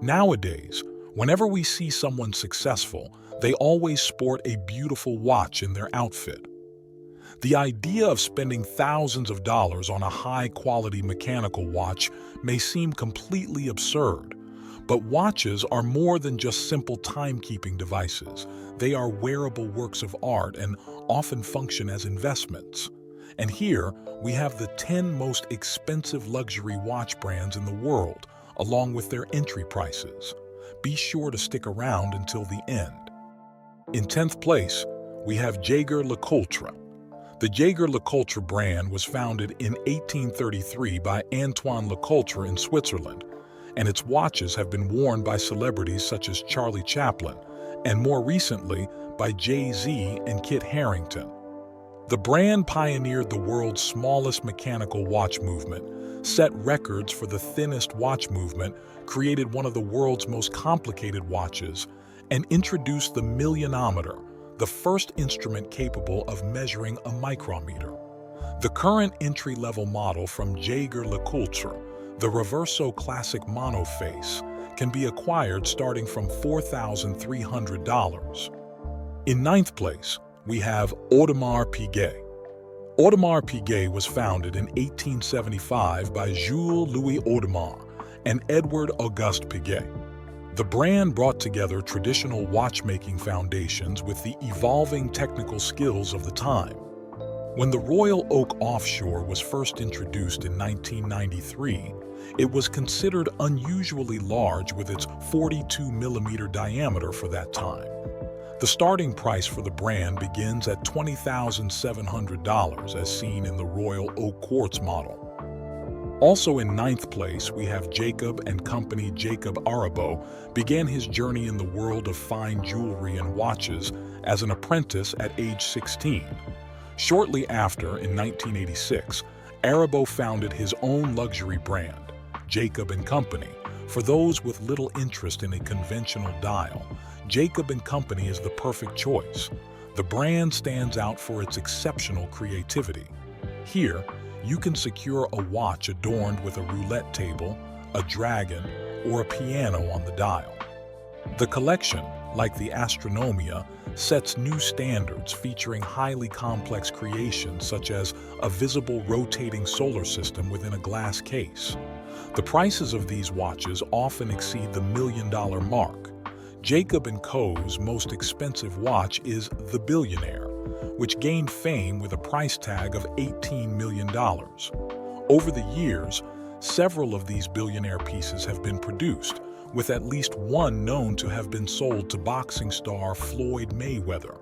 Nowadays, whenever we see someone successful, they always sport a beautiful watch in their outfit. The idea of spending thousands of dollars on a high-quality mechanical watch may seem completely absurd, but watches are more than just simple timekeeping devices. They are wearable works of art and often function as investments. And here, we have the 10 most expensive luxury watch brands in the world, along with their entry prices. Be sure to stick around until the end. In 10th place, we have Jaeger-LeCoultre. The Jaeger-LeCoultre brand was founded in 1833 by Antoine LeCoultre in Switzerland, and its watches have been worn by celebrities such as Charlie Chaplin, and more recently by Jay-Z and Kit Harington. The brand pioneered the world's smallest mechanical watch movement, set records for the thinnest watch movement, created one of the world's most complicated watches, and introduced the millionometer, the first instrument capable of measuring a micrometer. The current entry-level model from Jaeger-LeCoultre, the Reverso Classic Monoface, can be acquired starting from $4,300. In 9th place, we have Audemars Piguet. Audemars Piguet was founded in 1875 by Jules Louis Audemars and Edward Auguste Piguet. The brand brought together traditional watchmaking foundations with the evolving technical skills of the time. When the Royal Oak Offshore was first introduced in 1993, it was considered unusually large with its 42mm diameter for that time. The starting price for the brand begins at $20,700 as seen in the Royal Oak Quartz model. Also in 9th place, we have Jacob & Company. Jacob Arabo began his journey in the world of fine jewelry and watches as an apprentice at age 16. Shortly after, in 1986, Arabo founded his own luxury brand, Jacob & Company. For those with little interest in a conventional dial, Jacob & Company is the perfect choice. The brand stands out for its exceptional creativity. Here, you can secure a watch adorned with a roulette table, a dragon, or a piano on the dial. The collection, like the Astronomia, sets new standards featuring highly complex creations such as a visible rotating solar system within a glass case. The prices of these watches often exceed the $1 million mark. Jacob & Co.'s most expensive watch is the Billionaire, which gained fame with a price tag of $18 million. Over the years, several of these billionaire pieces have been produced, with at least one known to have been sold to boxing star Floyd Mayweather.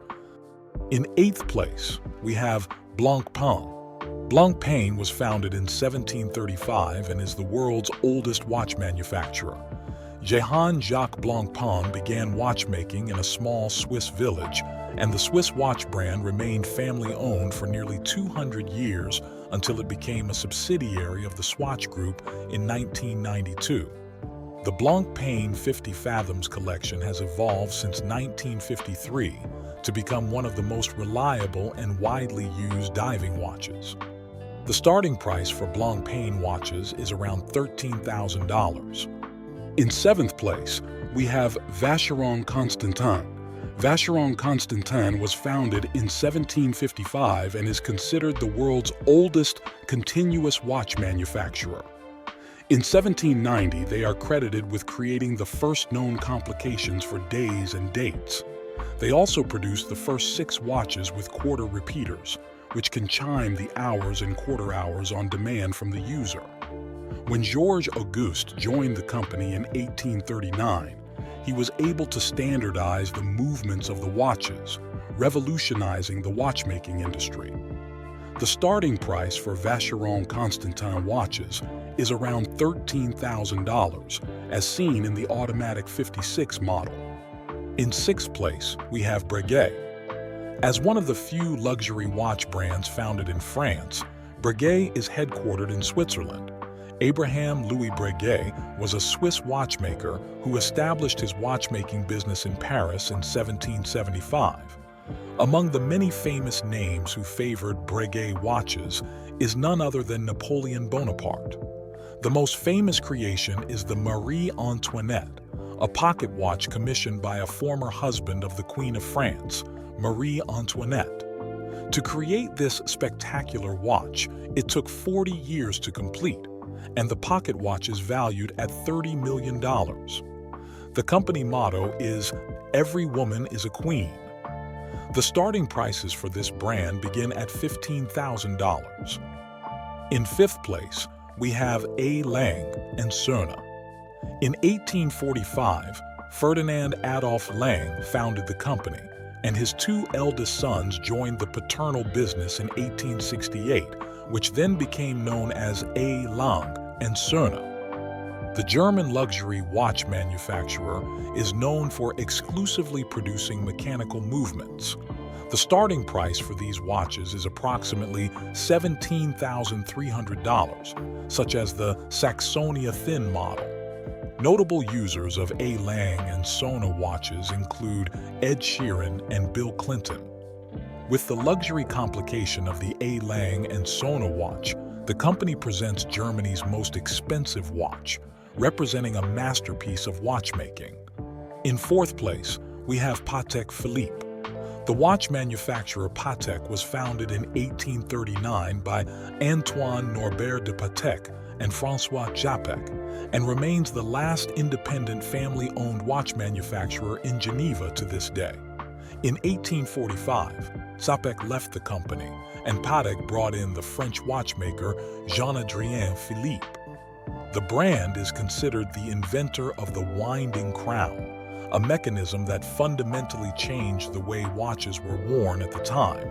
In 8th place, we have Blancpain. Blancpain was founded in 1735 and is the world's oldest watch manufacturer. Jean-Jacques Blancpain began watchmaking in a small Swiss village, and the Swiss watch brand remained family-owned for nearly 200 years until it became a subsidiary of the Swatch Group in 1992. The Blancpain 50 Fathoms collection has evolved since 1953 to become one of the most reliable and widely used diving watches. The starting price for Blancpain watches is around $13,000. In 7th place, we have Vacheron Constantin. Vacheron Constantin was founded in 1755 and is considered the world's oldest continuous watch manufacturer. In 1790, they are credited with creating the first known complications for days and dates. They also produced the first 6 watches with quarter repeaters, which can chime the hours and quarter hours on demand from the user. When Georges Auguste joined the company in 1839, he was able to standardize the movements of the watches, revolutionizing the watchmaking industry. The starting price for Vacheron Constantin watches is around $13,000, as seen in the automatic 56 model. In 6th place, we have Breguet. As one of the few luxury watch brands founded in France, Breguet is headquartered in Switzerland. Abraham Louis Breguet was a Swiss watchmaker who established his watchmaking business in Paris in 1775. Among the many famous names who favored Breguet watches is none other than Napoleon Bonaparte. The most famous creation is the Marie Antoinette, a pocket watch commissioned by a former husband of the Queen of France, Marie Antoinette. To create this spectacular watch, it took 40 years to complete, and the pocket watch is valued at $30 million. The company motto is, "Every woman is a queen." The starting prices for this brand begin at $15,000. In fifth place, we have A. Lange & Söhne. In 1845, Ferdinand Adolf Lange founded the company, and his two eldest sons joined the paternal business in 1868, which then became known as A. Lange & Söhne. The German luxury watch manufacturer is known for exclusively producing mechanical movements. The starting price for these watches is approximately $17,300, such as the Saxonia Thin model. Notable users of A. Lange & Söhne watches include Ed Sheeran and Bill Clinton. With the luxury complication of the A. Lange & Söhne watch, the company presents Germany's most expensive watch, representing a masterpiece of watchmaking. In fourth place, we have Patek Philippe. The watch manufacturer Patek was founded in 1839 by Antoine Norbert de Patek and François Japek, and remains the last independent family-owned watch manufacturer in Geneva to this day. In 1845, Japek left the company, and Patek brought in the French watchmaker Jean-Adrien Philippe. The brand is considered the inventor of the winding crown, a mechanism that fundamentally changed the way watches were worn at the time.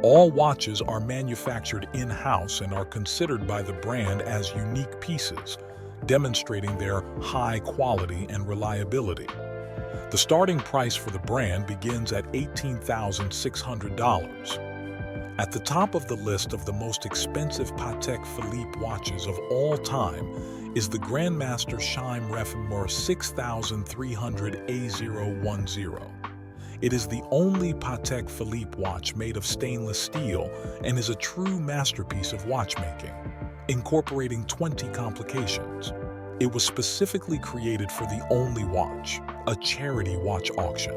All watches are manufactured in-house and are considered by the brand as unique pieces, demonstrating their high quality and reliability. The starting price for the brand begins at $18,600. At the top of the list of the most expensive Patek Philippe watches of all time is the Grandmaster Scheimm Refmer 6300 A010. It is the only Patek Philippe watch made of stainless steel and is a true masterpiece of watchmaking, incorporating 20 complications. It was specifically created for the only watch, a charity watch auction.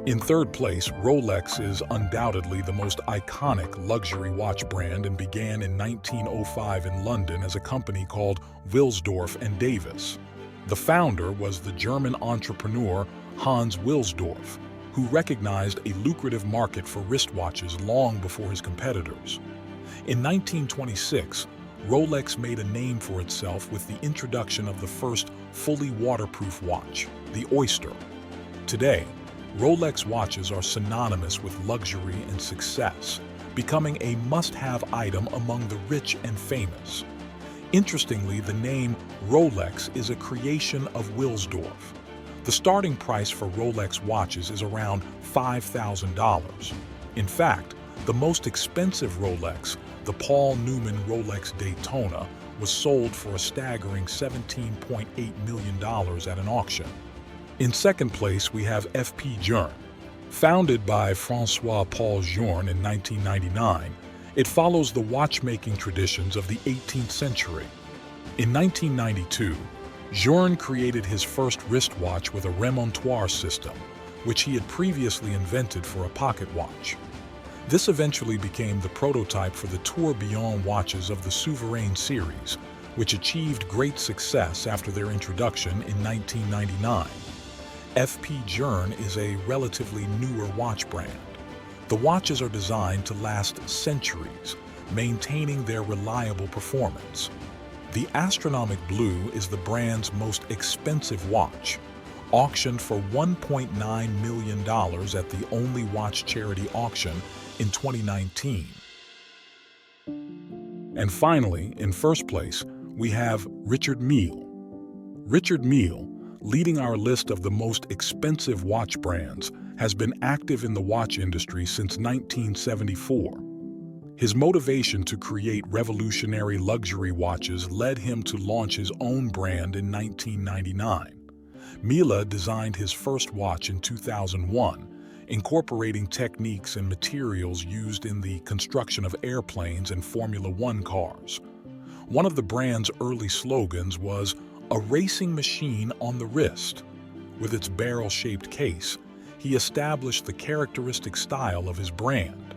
In third place, Rolex is undoubtedly the most iconic luxury watch brand and began in 1905 in London as a company called Wilsdorf and Davis. The founder was the German entrepreneur Hans Wilsdorf, who recognized a lucrative market for wristwatches long before his competitors. In 1926, Rolex made a name for itself with the introduction of the first fully waterproof watch, the Oyster. Today, Rolex watches are synonymous with luxury and success, becoming a must-have item among the rich and famous. Interestingly, the name Rolex is a creation of Wilsdorf. The starting price for Rolex watches is around $5,000. In fact, the most expensive Rolex, the Paul Newman Rolex Daytona, was sold for a staggering $17.8 million at an auction. In second place, we have F.P. Journe. Founded by François-Paul Journe in 1999, it follows the watchmaking traditions of the 18th century. In 1992, Journe created his first wristwatch with a remontoire system, which he had previously invented for a pocket watch. This eventually became the prototype for the Tourbillon watches of the Souverain series, which achieved great success after their introduction in 1999. F.P. Journe is a relatively newer watch brand. The watches are designed to last centuries, maintaining their reliable performance. The Astronomic Blue is the brand's most expensive watch, auctioned for $1.9 million at the Only Watch charity auction in 2019. And finally, in first place, we have Richard Mille. Richard Mille, leading our list of the most expensive watch brands, has been active in the watch industry since 1974. His motivation to create revolutionary luxury watches led him to launch his own brand in 1999. Mille designed his first watch in 2001, incorporating techniques and materials used in the construction of airplanes and Formula One cars. One of the brand's early slogans was "a racing machine on the wrist." With its barrel-shaped case, he established the characteristic style of his brand.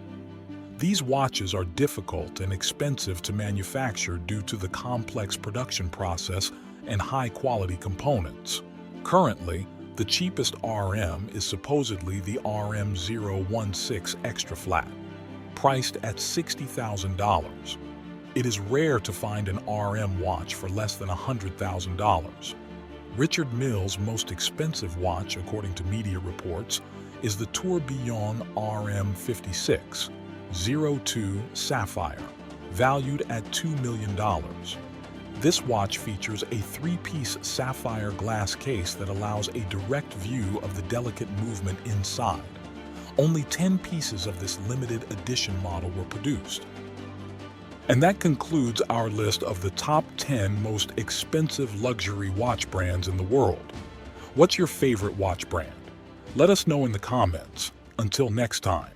These watches are difficult and expensive to manufacture due to the complex production process and high-quality components. Currently, the cheapest RM is supposedly the RM016 Extra Flat, priced at $60,000. It is rare to find an RM watch for less than $100,000. Richard Mille's most expensive watch, according to media reports, is the Tourbillon RM56 02 Sapphire, valued at $2 million. This watch features a three-piece sapphire glass case that allows a direct view of the delicate movement inside. Only 10 pieces of this limited edition model were produced. And that concludes our list of the top 10 most expensive luxury watch brands in the world. What's your favorite watch brand? Let us know in the comments. Until next time.